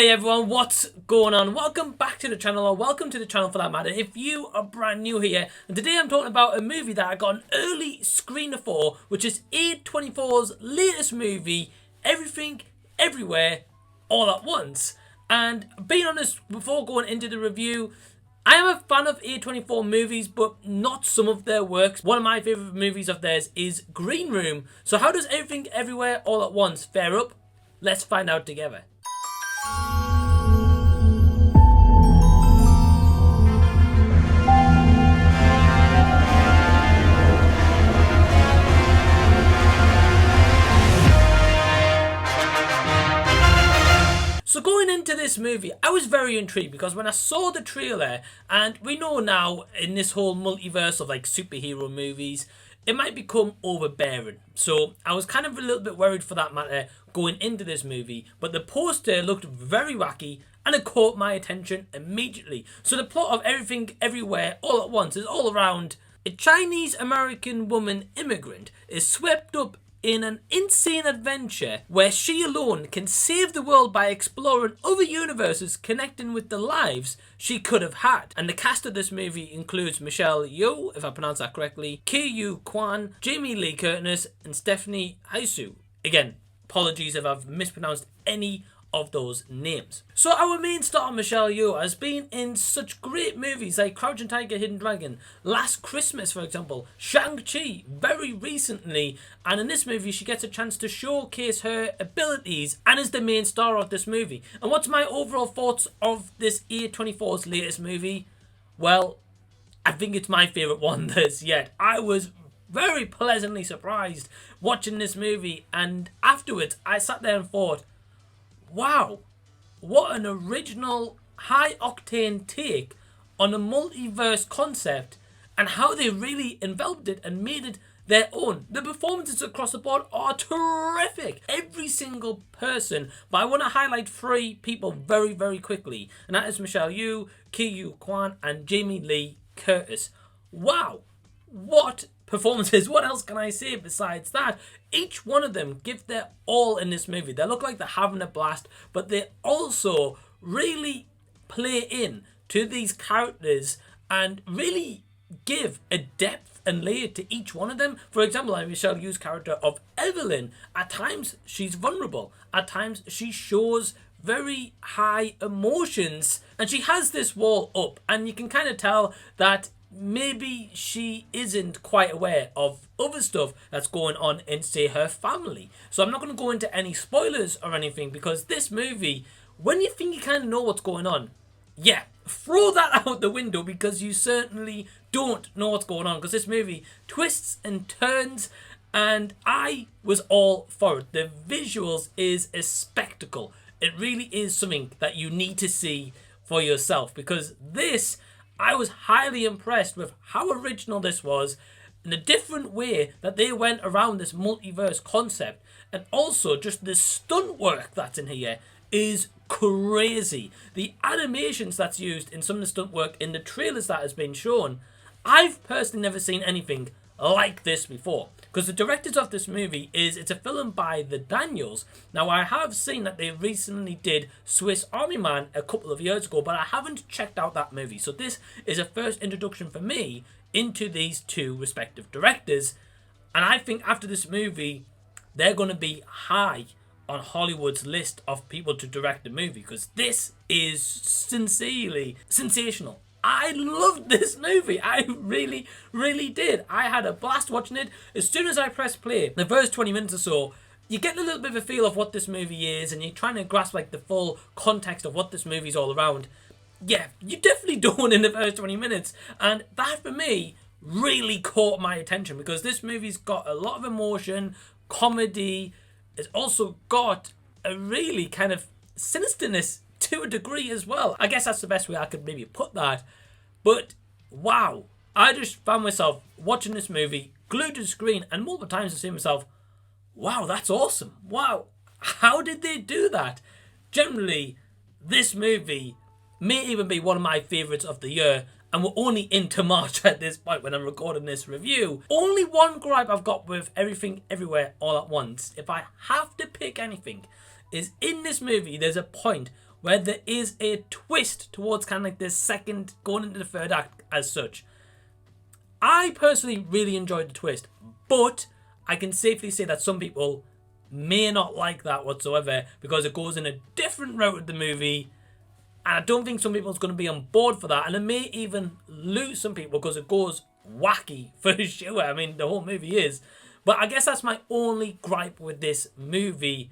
Hey everyone, what's going on? Welcome back to the channel, or welcome to the channel for that matter, if you are brand new here. And today I'm talking about a movie that I got an early screener for, which is A24's latest movie, Everything, Everywhere, All at Once. And being honest, before going into the review, I am a fan of A24 movies, but not some of their works. One of my favourite movies of theirs is Green Room. So how does Everything, Everywhere, All at Once fare up? Let's find out together. So going into this movie, I was very intrigued because when I saw the trailer, and we know now in this whole multiverse of like superhero movies, it might become overbearing. So I was kind of a little bit worried for that matter going into this movie, but the poster looked very wacky and it caught my attention immediately. So the plot of Everything, Everywhere, All at Once is all around a Chinese-American woman immigrant is swept up in an insane adventure where she alone can save the world by exploring other universes connecting with the lives she could have had. And the cast of this movie includes Michelle Yeoh, if I pronounce that correctly, Huy Quan, Jamie Lee Curtis, and Stephanie Hsu. Again, apologies if I've mispronounced any of those names. So our main star Michelle Yeoh has been in such great movies like Crouching Tiger, Hidden Dragon, Last Christmas for example, Shang-Chi very recently, and in this movie she gets a chance to showcase her abilities and is the main star of this movie. And what's my overall thoughts of this A24's latest movie? Well, I think it's my favourite one there's yet. I was very pleasantly surprised watching this movie, and afterwards I sat there and thought, wow, what an original, high-octane take on a multiverse concept and how they really enveloped it and made it their own. The performances across the board are terrific. Every single person, but I want to highlight three people very, very quickly, and that is Michelle Yeoh, Huy Quan, and Jamie Lee Curtis. Wow, what performances. What else can I say besides that? Each one of them give their all in this movie. They look like they're having a blast, but they also really play in to these characters and really give a depth and layer to each one of them. For example, like Michelle Yeoh's character of Evelyn, at times she's vulnerable, at times she shows very high emotions, and she has this wall up, and you can kind of tell that maybe she isn't quite aware of other stuff that's going on in, say, her family. So I'm not going to go into any spoilers or anything, because this movie, when you think you kind of know what's going on, yeah, throw that out the window, because you certainly don't know what's going on, because this movie twists and turns, and I was all for it. The visuals is a spectacle. It really is something that you need to see for yourself, because this, I was highly impressed with how original this was and the different way that they went around this multiverse concept, and also just the stunt work that's in here is crazy. The animations that's used in some of the stunt work in the trailers that has been shown, I've personally never seen anything like this before, because the directors of this movie it's a film by the Daniels. Now I have seen that they recently did Swiss Army Man a couple of years ago, but I haven't checked out that movie, so this is a first introduction for me into these two respective directors. And I think after this movie they're going to be high on Hollywood's list of people to direct a movie, because this is sincerely sensational. I loved this movie. I really, really did. I had a blast watching it. As soon as I pressed play, the first 20 minutes or so, you get a little bit of a feel of what this movie is, and you're trying to grasp like the full context of what this movie's all around. Yeah, you definitely don't in the first 20 minutes. And that, for me, really caught my attention, because this movie's got a lot of emotion, comedy. It's also got a really kind of sinisterness to a degree as well. I guess that's the best way I could maybe put that. But wow, I just found myself watching this movie glued to the screen, and multiple times I say to myself, wow, that's awesome. Wow, how did they do that? Generally, this movie may even be one of my favourites of the year, and we're only into March at this point when I'm recording this review. Only one gripe I've got with Everything, Everywhere, All at Once, if I have to pick anything, is in this movie there's a point where there is a twist towards kind of like the second, going into the third act as such. I personally really enjoyed the twist, but I can safely say that some people may not like that whatsoever because it goes in a different route of the movie, and I don't think some people's going to be on board for that, and it may even lose some people because it goes wacky for sure. I mean, the whole movie is. But I guess that's my only gripe with this movie.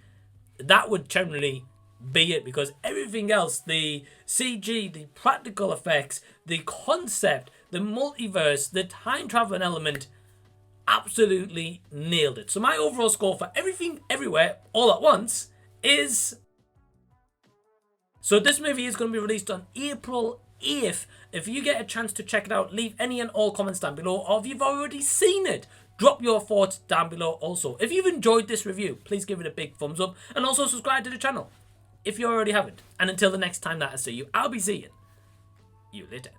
That would generally be it, because everything else, the CG, the practical effects, the concept, the multiverse, the time traveling element, absolutely nailed it. So my overall score for Everything Everywhere All at Once is... So this movie is going to be released on April 8th. If you get a chance to check it out, leave any and all comments down below, or if you've already seen it, drop your thoughts down below also. If you've enjoyed this review, please give it a big thumbs up, and also subscribe to the channel if you already haven't. And until the next time that I see you, I'll be seeing you later.